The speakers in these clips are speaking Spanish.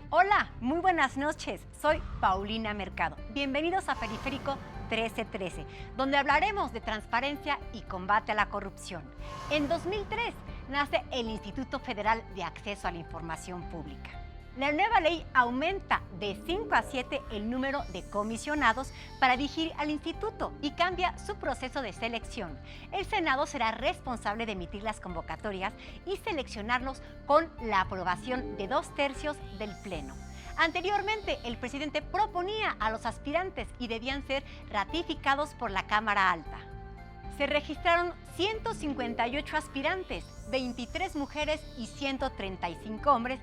Hola, muy buenas noches. Soy Paulina Mercado. Bienvenidos a Periférico 1313, donde hablaremos de transparencia y combate a la corrupción. En 2003 nace el Instituto Federal de Acceso a la Información Pública. La nueva ley aumenta de 5 a 7 el número de comisionados para dirigir al instituto y cambia su proceso de selección. El Senado será responsable de emitir las convocatorias y seleccionarlos con la aprobación de 2/3 del Pleno. Anteriormente, el presidente proponía a los aspirantes y debían ser ratificados por la Cámara Alta. Se registraron 158 aspirantes, 23 mujeres y 135 hombres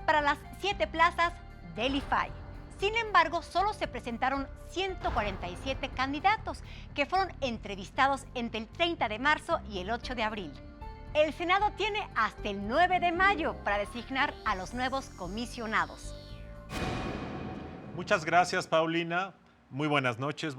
para las 7 plazas del IFAI. Sin embargo, solo se presentaron 147 candidatos que fueron entrevistados entre el 30 de marzo y el 8 de abril. El Senado tiene hasta el 9 de mayo para designar a los nuevos comisionados. Muchas gracias, Paulina. Muy buenas noches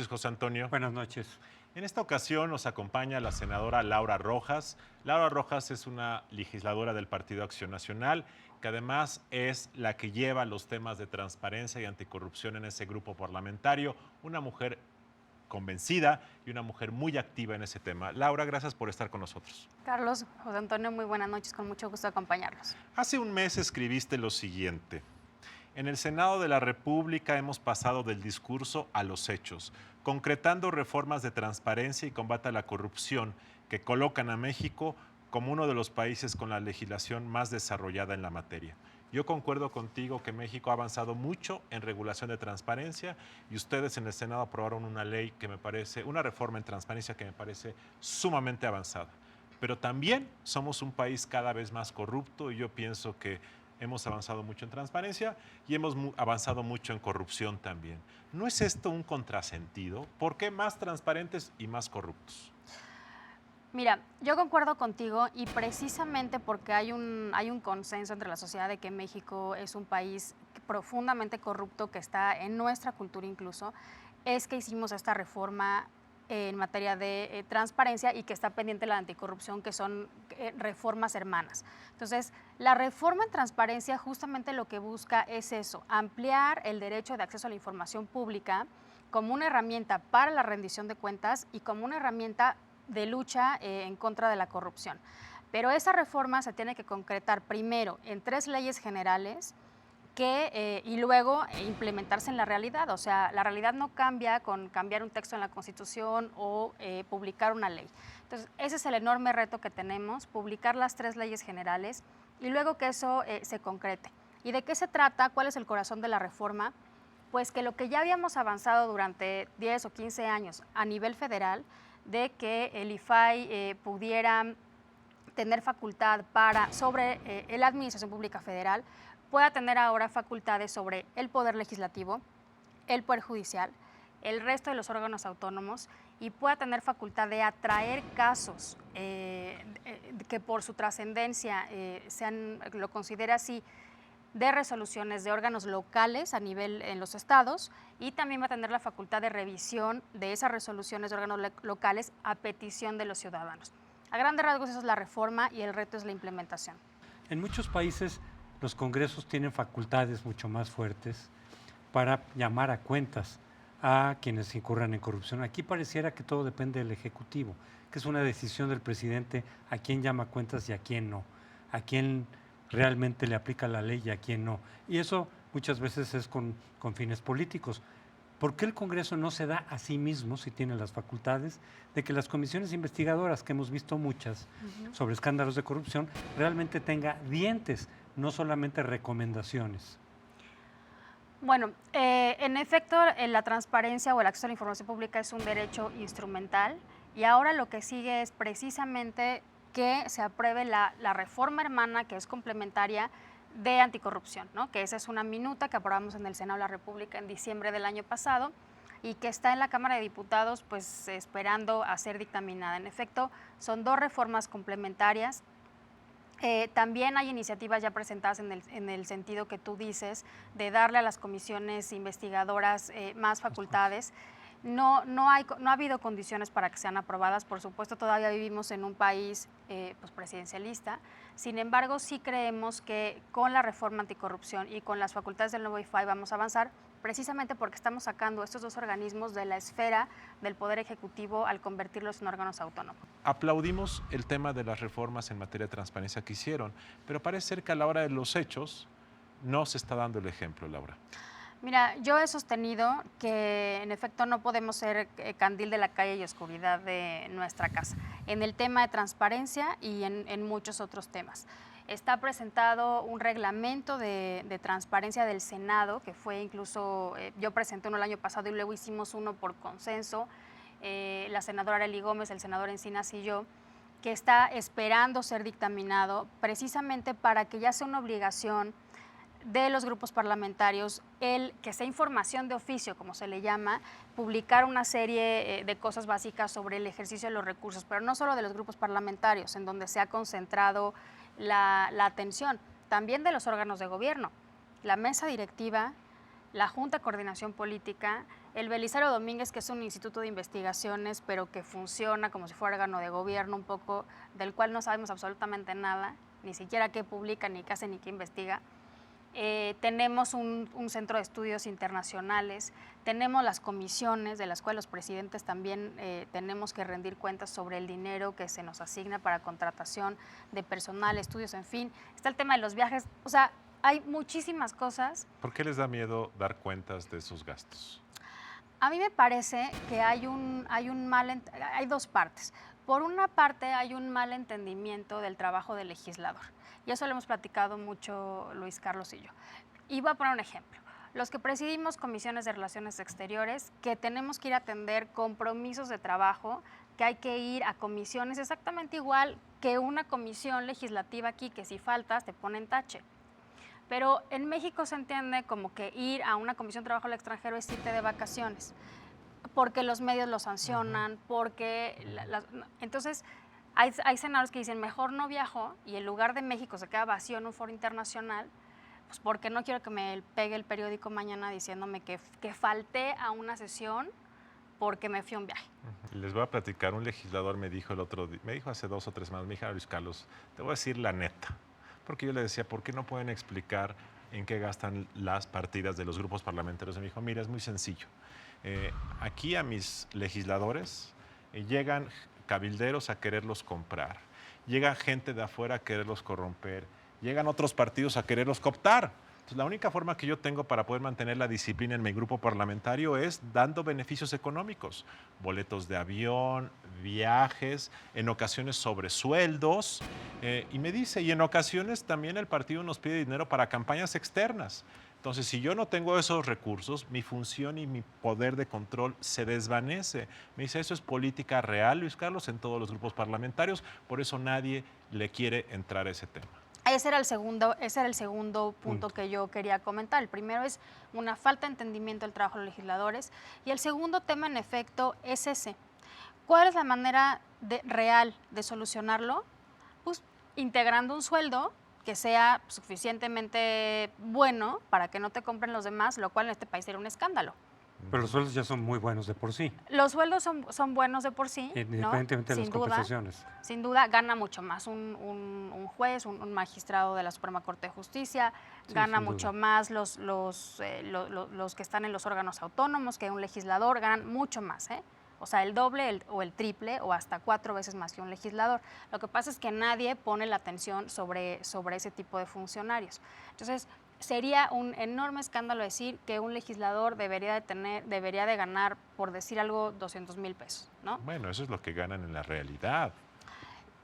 José Antonio. Buenas noches. En esta ocasión nos acompaña la senadora Laura Rojas. Laura Rojas es una legisladora del Partido Acción Nacional, que además es la que lleva los temas de transparencia y anticorrupción en ese grupo parlamentario, una mujer convencida y una mujer muy activa en ese tema. Laura, gracias por estar con nosotros. Carlos, José Antonio, muy buenas noches, con mucho gusto acompañarlos. Hace un mes escribiste lo siguiente: en el Senado de la República hemos pasado del discurso a los hechos, concretando reformas de transparencia y combate a la corrupción que colocan a México como uno de los países con la legislación más desarrollada en la materia. Yo concuerdo contigo que México ha avanzado mucho en regulación de transparencia y ustedes en el Senado aprobaron una ley que me parece, una reforma en transparencia que me parece sumamente avanzada. Pero también somos un país cada vez más corrupto y yo pienso que hemos avanzado mucho en transparencia y hemos avanzado mucho en corrupción también. ¿No es esto un contrasentido? ¿Por qué más transparentes y más corruptos? Mira, yo concuerdo contigo y precisamente porque hay un consenso entre la sociedad de que México es un país profundamente corrupto, que está en nuestra cultura incluso, es que hicimos esta reforma en materia de transparencia y que está pendiente la anticorrupción, que son reformas hermanas. Entonces, la reforma en transparencia justamente lo que busca es eso, ampliar el derecho de acceso a la información pública como una herramienta para la rendición de cuentas y como una herramienta de lucha en contra de la corrupción. Pero esa reforma se tiene que concretar primero en 3 leyes generales y luego implementarse en la realidad. O sea, la realidad no cambia con cambiar un texto en la Constitución o publicar una ley. Entonces, ese es el enorme reto que tenemos, publicar las 3 leyes generales y luego que eso se concrete. ¿Y de qué se trata? ¿Cuál es el corazón de la reforma? Pues que lo que ya habíamos avanzado durante 10 o 15 años a nivel federal, de que el IFAI pudiera tener facultad sobre la Administración Pública Federal, pueda tener ahora facultades sobre el Poder Legislativo, el Poder Judicial, el resto de los órganos autónomos y pueda tener facultad de atraer casos que por su trascendencia lo considera así, de resoluciones de órganos locales a nivel en los estados y también va a tener la facultad de revisión de esas resoluciones de órganos locales a petición de los ciudadanos. A grandes rasgos esa es la reforma y el reto es la implementación. En muchos países los congresos tienen facultades mucho más fuertes para llamar a cuentas a quienes incurran en corrupción. Aquí pareciera que todo depende del Ejecutivo, que es una decisión del presidente a quién llama a cuentas y a quién no, a quién realmente le aplica la ley y a quién no. Y eso muchas veces es con fines políticos. ¿Por qué el Congreso no se da a sí mismo, si tiene las facultades, de que las comisiones investigadoras, que hemos visto muchas sobre escándalos de corrupción, realmente tenga dientes, no solamente recomendaciones? Bueno, en efecto, la transparencia o el acceso a la información pública es un derecho instrumental y ahora lo que sigue es precisamente que se apruebe la reforma hermana, que es complementaria de anticorrupción, ¿no? Que esa es una minuta que aprobamos en el Senado de la República en diciembre del año pasado y que está en la Cámara de Diputados pues esperando a ser dictaminada. En efecto, son 2 reformas complementarias. También hay iniciativas ya presentadas en el sentido que tú dices, de darle a las comisiones investigadoras más facultades. no ha habido condiciones para que sean aprobadas. Por supuesto, todavía vivimos en un país pues presidencialista. Sin embargo, sí creemos que con la reforma anticorrupción y con las facultades del nuevo IFAI vamos a avanzar, precisamente porque estamos sacando estos dos organismos de la esfera del Poder Ejecutivo al convertirlos en órganos autónomos. Aplaudimos el tema de las reformas en materia de transparencia que hicieron, pero parece ser que a la hora de los hechos no se está dando el ejemplo, Laura. Mira, yo he sostenido que en efecto no podemos ser candil de la calle y oscuridad de nuestra casa, en el tema de transparencia y en muchos otros temas. Está presentado un reglamento de transparencia del Senado, que fue incluso, yo presenté uno el año pasado y luego hicimos uno por consenso, la senadora Arely Gómez, el senador Encinas y yo, que está esperando ser dictaminado precisamente para que ya sea una obligación de los grupos parlamentarios, el que sea información de oficio, como se le llama, publicar una serie de cosas básicas sobre el ejercicio de los recursos, pero no solo de los grupos parlamentarios, en donde se ha concentrado la atención, también de los órganos de gobierno, la mesa directiva, la Junta de Coordinación Política, el Belisario Domínguez, que es un instituto de investigaciones, pero que funciona como si fuera órgano de gobierno un poco, del cual no sabemos absolutamente nada, ni siquiera qué publica, ni qué hace, ni qué investiga. Tenemos un centro de estudios internacionales, tenemos las comisiones de las cuales los presidentes también tenemos que rendir cuentas sobre el dinero que se nos asigna para contratación de personal, estudios, en fin. Está el tema de los viajes, o sea, hay muchísimas cosas. ¿Por qué les da miedo dar cuentas de esos gastos? A mí me parece que hay dos partes. Por una parte, hay un mal entendimiento del trabajo del legislador. Y eso lo hemos platicado mucho Luis Carlos y yo. Y voy a poner un ejemplo. Los que presidimos comisiones de relaciones exteriores, que tenemos que ir a atender compromisos de trabajo, que hay que ir a comisiones exactamente igual que una comisión legislativa aquí, que si faltas te ponen tache. Pero en México se entiende como que ir a una comisión de trabajo al extranjero es irte de vacaciones, porque los medios lo sancionan, porque entonces hay senadores que dicen mejor no viajo y en lugar de México se queda vacío en un foro internacional, pues porque no quiero que me pegue el periódico mañana diciéndome que falté a una sesión porque me fui a un viaje. Les voy a platicar, un legislador me dijo hace 2 o 3 semanas, me dijo, Luis Carlos, te voy a decir la neta, porque yo le decía, ¿por qué no pueden explicar en qué gastan las partidas de los grupos parlamentarios? Y me dijo, mira, es muy sencillo. Aquí a mis legisladores llegan cabilderos a quererlos comprar, llega gente de afuera a quererlos corromper, llegan otros partidos a quererlos cooptar. Entonces, la única forma que yo tengo para poder mantener la disciplina en mi grupo parlamentario es dando beneficios económicos, boletos de avión, viajes, en ocasiones sobresueldos, y me dice, y en ocasiones también el partido nos pide dinero para campañas externas. Entonces, si yo no tengo esos recursos, mi función y mi poder de control se desvanece. Me dice, eso es política real, Luis Carlos, en todos los grupos parlamentarios, por eso nadie le quiere entrar a ese tema. Ese era el segundo punto que yo quería comentar. El primero es una falta de entendimiento del trabajo de los legisladores y el segundo tema, en efecto, es ese. ¿Cuál es la manera real de solucionarlo? Pues integrando un sueldo que sea suficientemente bueno para que no te compren los demás, lo cual en este país sería un escándalo. Pero los sueldos ya son muy buenos de por sí. Los sueldos son buenos de por sí, independientemente de las compensaciones. Sin duda, gana mucho más un juez, un magistrado de la Suprema Corte de Justicia, sí, gana mucho más los que están en los órganos autónomos que un legislador, ganan mucho más, O sea, el doble o el triple o hasta 4 veces más que un legislador. Lo que pasa es que nadie pone la atención sobre ese tipo de funcionarios. Entonces, sería un enorme escándalo decir que un legislador debería de ganar, por decir algo, 200,000 pesos, ¿no? Bueno, eso es lo que ganan en la realidad.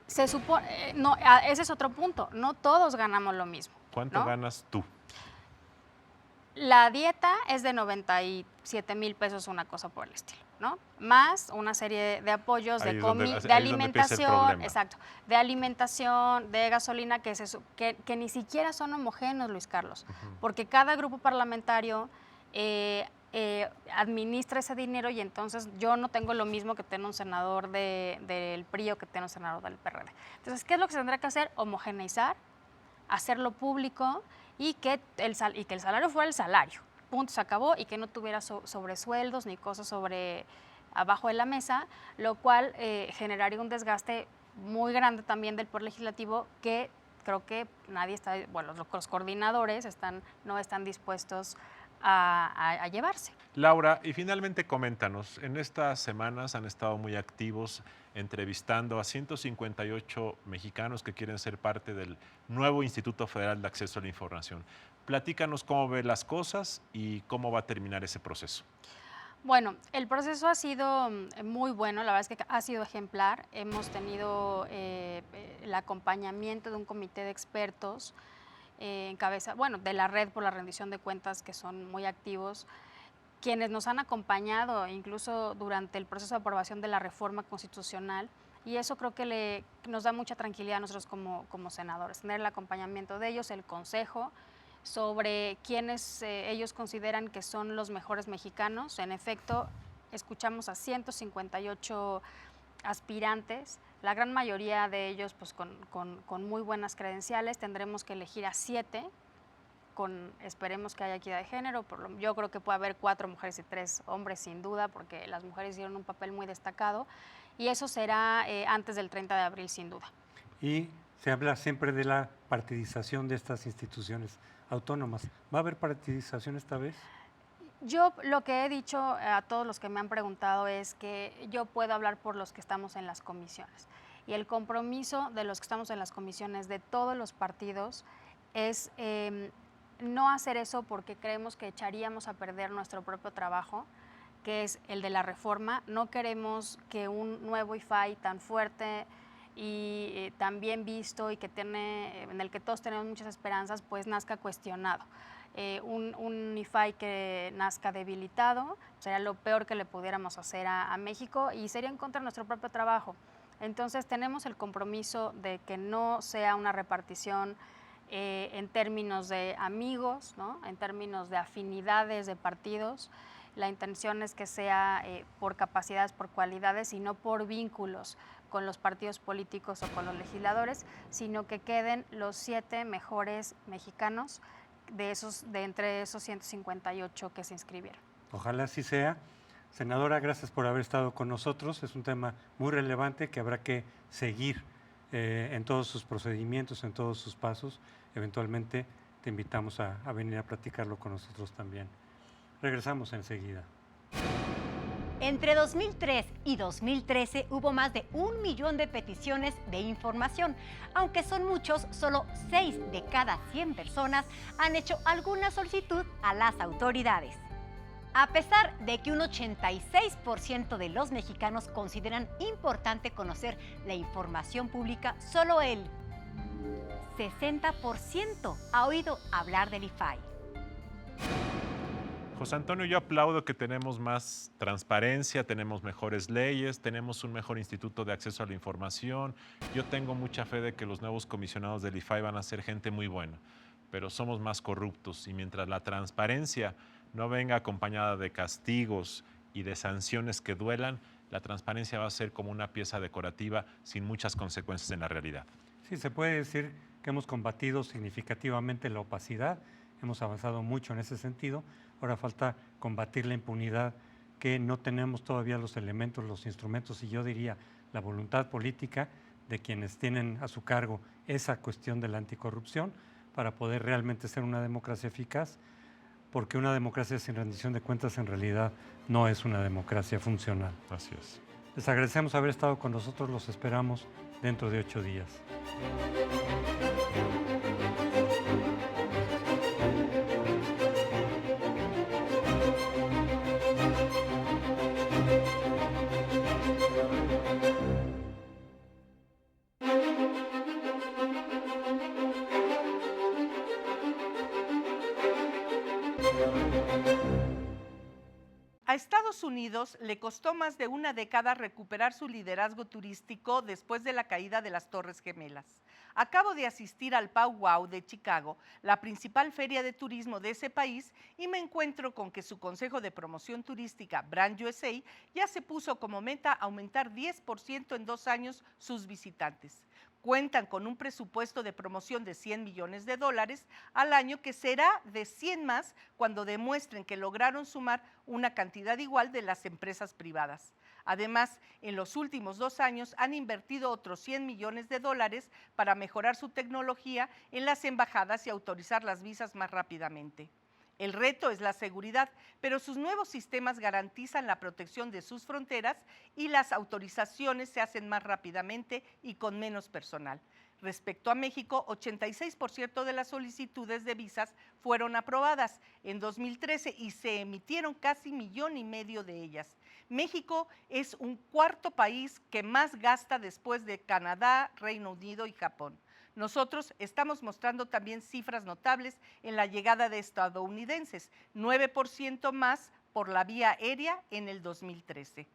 Se supone, no, ese es otro punto, no todos ganamos lo mismo. ¿Cuánto ganas tú? La dieta es de 97,000 pesos, una cosa por el estilo, ¿no? Más una serie de apoyos, de alimentación, exacto, de alimentación, de gasolina, que ni siquiera son homogéneos, Luis Carlos, porque cada grupo parlamentario administra ese dinero y entonces yo no tengo lo mismo que tiene un senador del PRI o que tiene un senador del PRD. Entonces, ¿qué es lo que se tendrá que hacer? Homogeneizar, hacerlo público y que el salario fuera el salario, punto, se acabó, y que no tuviera sobresueldos ni cosas abajo de la mesa, lo cual generaría un desgaste muy grande también del Poder Legislativo, que creo que nadie está, bueno, los coordinadores no están dispuestos a llevarse. Laura, y finalmente coméntanos, en estas semanas han estado muy activos entrevistando a 158 mexicanos que quieren ser parte del nuevo Instituto Federal de Acceso a la Información. Platícanos cómo ve las cosas y cómo va a terminar ese proceso. Bueno, el proceso ha sido muy bueno, la verdad es que ha sido ejemplar. Hemos tenido el acompañamiento de un comité de expertos en cabeza, bueno, de la Red por la Rendición de Cuentas, que son muy activos, quienes nos han acompañado incluso durante el proceso de aprobación de la reforma constitucional, y eso creo que nos da mucha tranquilidad a nosotros como senadores, tener el acompañamiento de ellos, el consejo sobre quiénes ellos consideran que son los mejores mexicanos. En efecto, escuchamos a 158 aspirantes, la gran mayoría de ellos pues, con muy buenas credenciales. Tendremos que elegir a 7, esperemos que haya equidad de género. Yo creo que puede haber 4 mujeres y 3 hombres, sin duda, porque las mujeres hicieron un papel muy destacado, y eso será antes del 30 de abril, sin duda. Y se habla siempre de la partidización de estas instituciones autónomas. ¿Va a haber partidización esta vez? Yo lo que he dicho a todos los que me han preguntado es que yo puedo hablar por los que estamos en las comisiones. Y el compromiso de los que estamos en las comisiones de todos los partidos es no hacer eso porque creemos que echaríamos a perder nuestro propio trabajo, que es el de la reforma. No queremos que un nuevo IFAI tan fuerte y tan bien visto y en el que todos tenemos muchas esperanzas, pues nazca cuestionado. Un IFAI que nazca debilitado sería lo peor que le pudiéramos hacer a México, y sería en contra de nuestro propio trabajo. Entonces tenemos el compromiso de que no sea una repartición en términos de amigos, ¿no? En términos de afinidades de partidos. La intención es que sea por capacidades, por cualidades, y no por vínculos con los partidos políticos o con los legisladores, sino que queden los 7 mejores mexicanos de entre esos 158 que se inscribieron. Ojalá así sea. Senadora, gracias por haber estado con nosotros. Es un tema muy relevante que habrá que seguir en todos sus procedimientos, en todos sus pasos. Eventualmente te invitamos a venir a platicarlo con nosotros también. Regresamos enseguida. Entre 2003 y 2013 hubo más de 1 millón de peticiones de información. Aunque son muchos, solo 6 de cada 100 personas han hecho alguna solicitud a las autoridades. A pesar de que un 86% de los mexicanos consideran importante conocer la información pública, solo el 60% ha oído hablar del IFAI. José Antonio, yo aplaudo que tenemos más transparencia, tenemos mejores leyes, tenemos un mejor instituto de acceso a la información. Yo tengo mucha fe de que los nuevos comisionados del IFAI van a ser gente muy buena, pero somos más corruptos, y mientras la transparencia no venga acompañada de castigos y de sanciones que duelan, la transparencia va a ser como una pieza decorativa sin muchas consecuencias en la realidad. Sí, se puede decir que hemos combatido significativamente la opacidad, hemos avanzado mucho en ese sentido. Ahora falta combatir la impunidad, que no tenemos todavía los elementos, los instrumentos, y yo diría la voluntad política de quienes tienen a su cargo esa cuestión de la anticorrupción para poder realmente ser una democracia eficaz, porque una democracia sin rendición de cuentas en realidad no es una democracia funcional. Así es. Les agradecemos haber estado con nosotros, los esperamos dentro de 8 días. A Estados Unidos le costó más de una década recuperar su liderazgo turístico después de la caída de las Torres Gemelas. Acabo de asistir al Powwow de Chicago, la principal feria de turismo de ese país, y me encuentro con que su Consejo de Promoción Turística, Brand USA, ya se puso como meta aumentar 10% en 2 años sus visitantes. Cuentan con un presupuesto de promoción de $100 millones al año, que será de 100 más cuando demuestren que lograron sumar una cantidad igual de las empresas privadas. Además, en los últimos 2 años han invertido otros $100 millones para mejorar su tecnología en las embajadas y autorizar las visas más rápidamente. El reto es la seguridad, pero sus nuevos sistemas garantizan la protección de sus fronteras y las autorizaciones se hacen más rápidamente y con menos personal. Respecto a México, 86% de las solicitudes de visas fueron aprobadas en 2013 y se emitieron casi 1,5 millones de ellas. México es un cuarto país que más gasta después de Canadá, Reino Unido y Japón. Nosotros estamos mostrando también cifras notables en la llegada de estadounidenses, 9% más por la vía aérea en el 2013.